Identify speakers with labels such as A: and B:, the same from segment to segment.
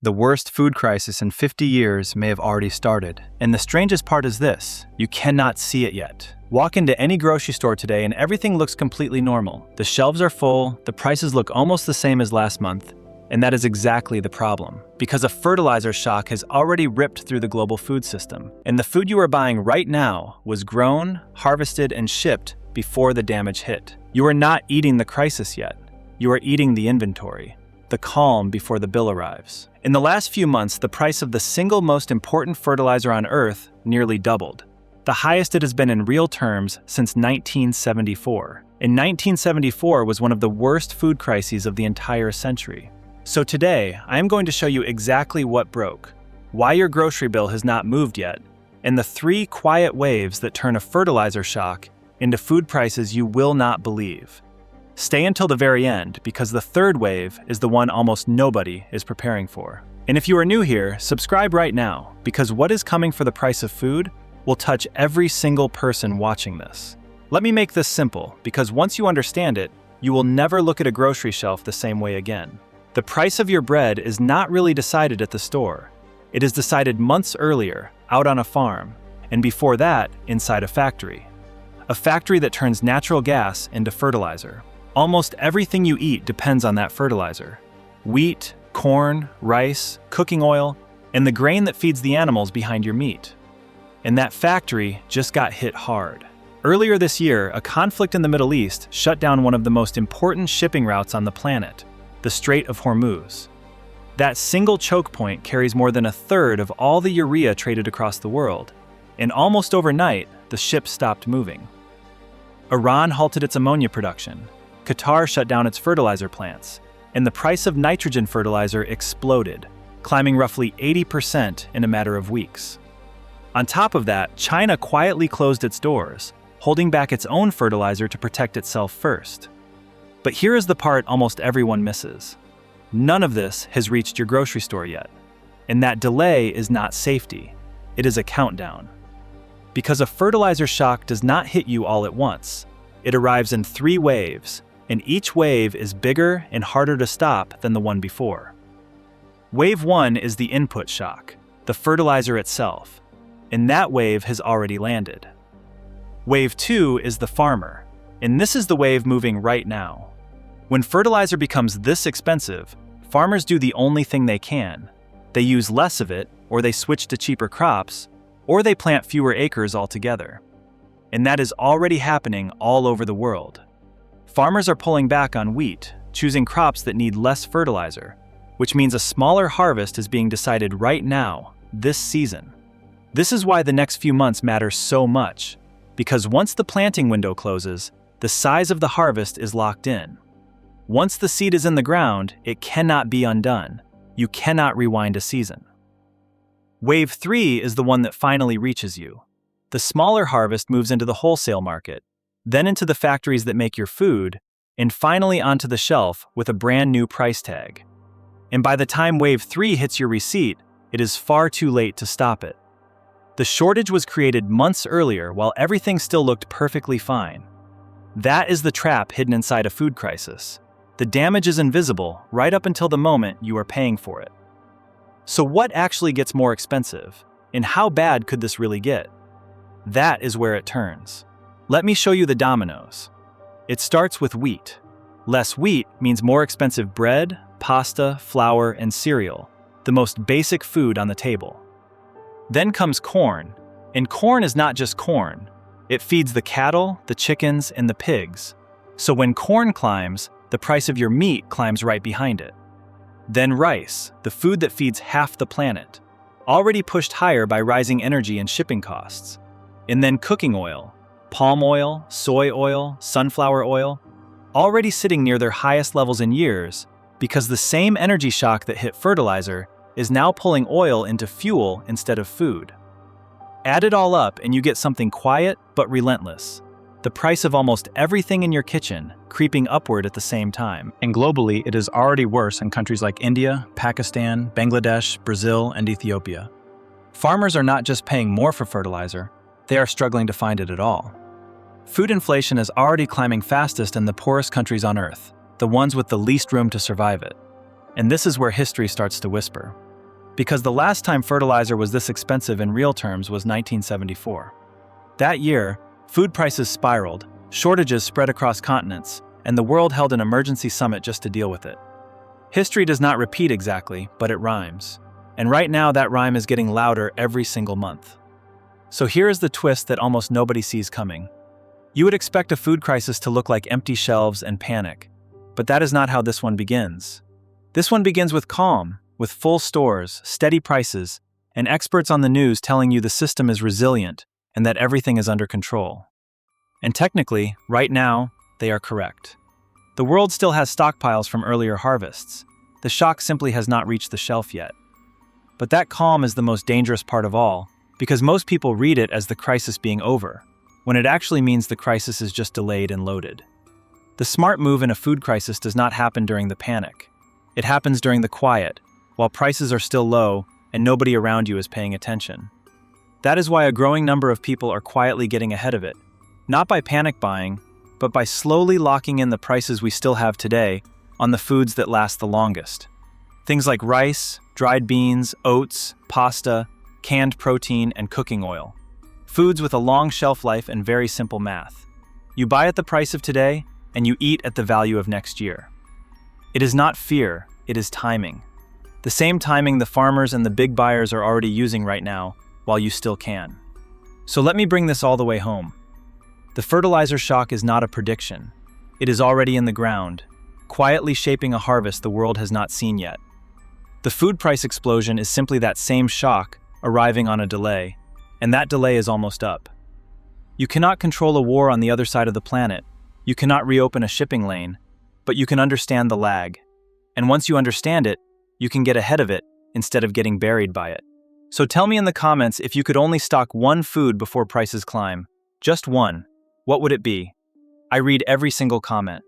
A: The worst food crisis in 50 years may have already started. And the strangest part is this: you cannot see it yet. Walk into any grocery store today and everything looks completely normal. The shelves are full, the prices look almost the same as last month, and that is exactly the problem. Because a fertilizer shock has already ripped through the global food system. And the food you are buying right now was grown, harvested, and shipped before the damage hit. You are not eating the crisis yet. You are eating the inventory, the calm before the bill arrives. In the last few months, the price of the single most important fertilizer on Earth nearly doubled, the highest it has been in real terms since 1974. And 1974 was one of the worst food crises of the entire century. So today, I am going to show you exactly what broke, why your grocery bill has not moved yet, and the 3 quiet waves that turn a fertilizer shock into food prices you will not believe. Stay until the very end, because the 3rd wave is the one almost nobody is preparing for. And if you are new here, subscribe right now, because what is coming for the price of food will touch every single person watching this. Let me make this simple, because once you understand it, you will never look at a grocery shelf the same way again. The price of your bread is not really decided at the store. It is decided months earlier, out on a farm, and before that, inside a factory. A factory that turns natural gas into fertilizer. Almost everything you eat depends on that fertilizer. Wheat, corn, rice, cooking oil, and the grain that feeds the animals behind your meat. And that factory just got hit hard. Earlier this year, a conflict in the Middle East shut down one of the most important shipping routes on the planet, the Strait of Hormuz. That single choke point carries more than 1/3 of all the urea traded across the world, and almost overnight, the ship stopped moving. Iran halted its ammonia production, Qatar shut down its fertilizer plants, and the price of nitrogen fertilizer exploded, climbing roughly 80% in a matter of weeks. On top of that, China quietly closed its doors, holding back its own fertilizer to protect itself first. But here is the part almost everyone misses. None of this has reached your grocery store yet. And that delay is not safety. It is a countdown. Because a fertilizer shock does not hit you all at once. It arrives in 3 waves, and each wave is bigger and harder to stop than the one before. Wave 1 is the input shock, the fertilizer itself, and that wave has already landed. Wave 2 is the farmer, and this is the wave moving right now. When fertilizer becomes this expensive, farmers do the only thing they can. They use less of it, or they switch to cheaper crops, or they plant fewer acres altogether. And that is already happening all over the world. Farmers are pulling back on wheat, choosing crops that need less fertilizer, which means a smaller harvest is being decided right now, this season. This is why the next few months matter so much, because once the planting window closes, the size of the harvest is locked in. Once the seed is in the ground, it cannot be undone. You cannot rewind a season. Wave 3 is the one that finally reaches you. The smaller harvest moves into the wholesale market, then into the factories that make your food, and finally onto the shelf with a brand new price tag. And by the time Wave 3 hits your receipt, it is far too late to stop it. The shortage was created months earlier while everything still looked perfectly fine. That is the trap hidden inside a food crisis. The damage is invisible right up until the moment you are paying for it. So what actually gets more expensive? And how bad could this really get? That is where it turns. Let me show you the dominoes. It starts with wheat. Less wheat means more expensive bread, pasta, flour, and cereal, the most basic food on the table. Then comes corn, and corn is not just corn. It feeds the cattle, the chickens, and the pigs. So when corn climbs, the price of your meat climbs right behind it. Then rice, the food that feeds half the planet, already pushed higher by rising energy and shipping costs. And then cooking oil, palm oil, soy oil, sunflower oil, already sitting near their highest levels in years because the same energy shock that hit fertilizer is now pulling oil into fuel instead of food. Add it all up and you get something quiet but relentless. The price of almost everything in your kitchen creeping upward at the same time. And globally, it is already worse in countries like India, Pakistan, Bangladesh, Brazil, and Ethiopia. Farmers are not just paying more for fertilizer, they are struggling to find it at all. Food inflation is already climbing fastest in the poorest countries on Earth, the ones with the least room to survive it. And this is where history starts to whisper. Because the last time fertilizer was this expensive in real terms was 1974. That year, food prices spiraled, shortages spread across continents, and the world held an emergency summit just to deal with it. History does not repeat exactly, but it rhymes. And right now that rhyme is getting louder every single month. So here is the twist that almost nobody sees coming. You would expect a food crisis to look like empty shelves and panic, but that is not how this one begins. This one begins with calm, with full stores, steady prices, and experts on the news telling you the system is resilient and that everything is under control. And technically, right now, they are correct. The world still has stockpiles from earlier harvests. The shock simply has not reached the shelf yet. But that calm is the most dangerous part of all, because most people read it as the crisis being over, when it actually means the crisis is just delayed and loaded. The smart move in a food crisis does not happen during the panic. It happens during the quiet, while prices are still low and nobody around you is paying attention. That is why a growing number of people are quietly getting ahead of it, not by panic buying, but by slowly locking in the prices we still have today on the foods that last the longest. Things like rice, dried beans, oats, pasta, canned protein, and cooking oil. Foods with a long shelf life and very simple math. You buy at the price of today, and you eat at the value of next year. It is not fear, it is timing. The same timing the farmers and the big buyers are already using right now, while you still can. So let me bring this all the way home. The fertilizer shock is not a prediction. It is already in the ground, quietly shaping a harvest the world has not seen yet. The food price explosion is simply that same shock arriving on a delay, and that delay is almost up. You cannot control a war on the other side of the planet. You cannot reopen a shipping lane, but you can understand the lag. And once you understand it, you can get ahead of it instead of getting buried by it. So tell me in the comments if you could only stock one food before prices climb. Just one. What would it be? I read every single comment.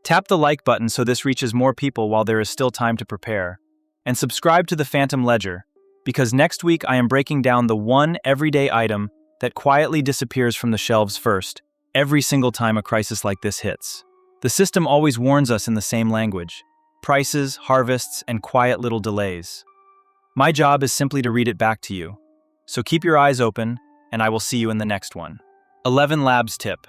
A: Tap the like button so this reaches more people while there is still time to prepare. And subscribe to the Phantom Ledger, because next week I am breaking down the one everyday item that quietly disappears from the shelves first, every single time a crisis like this hits. The system always warns us in the same language: prices, harvests, and quiet little delays. My job is simply to read it back to you. So keep your eyes open, and I will see you in the next one. 11 Labs tip.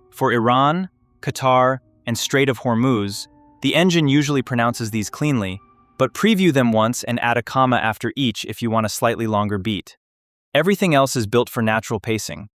A: For Iran, Qatar, and Strait of Hormuz, the engine usually pronounces these cleanly, but preview them once and add a comma after each if you want a slightly longer beat. Everything else is built for natural pacing,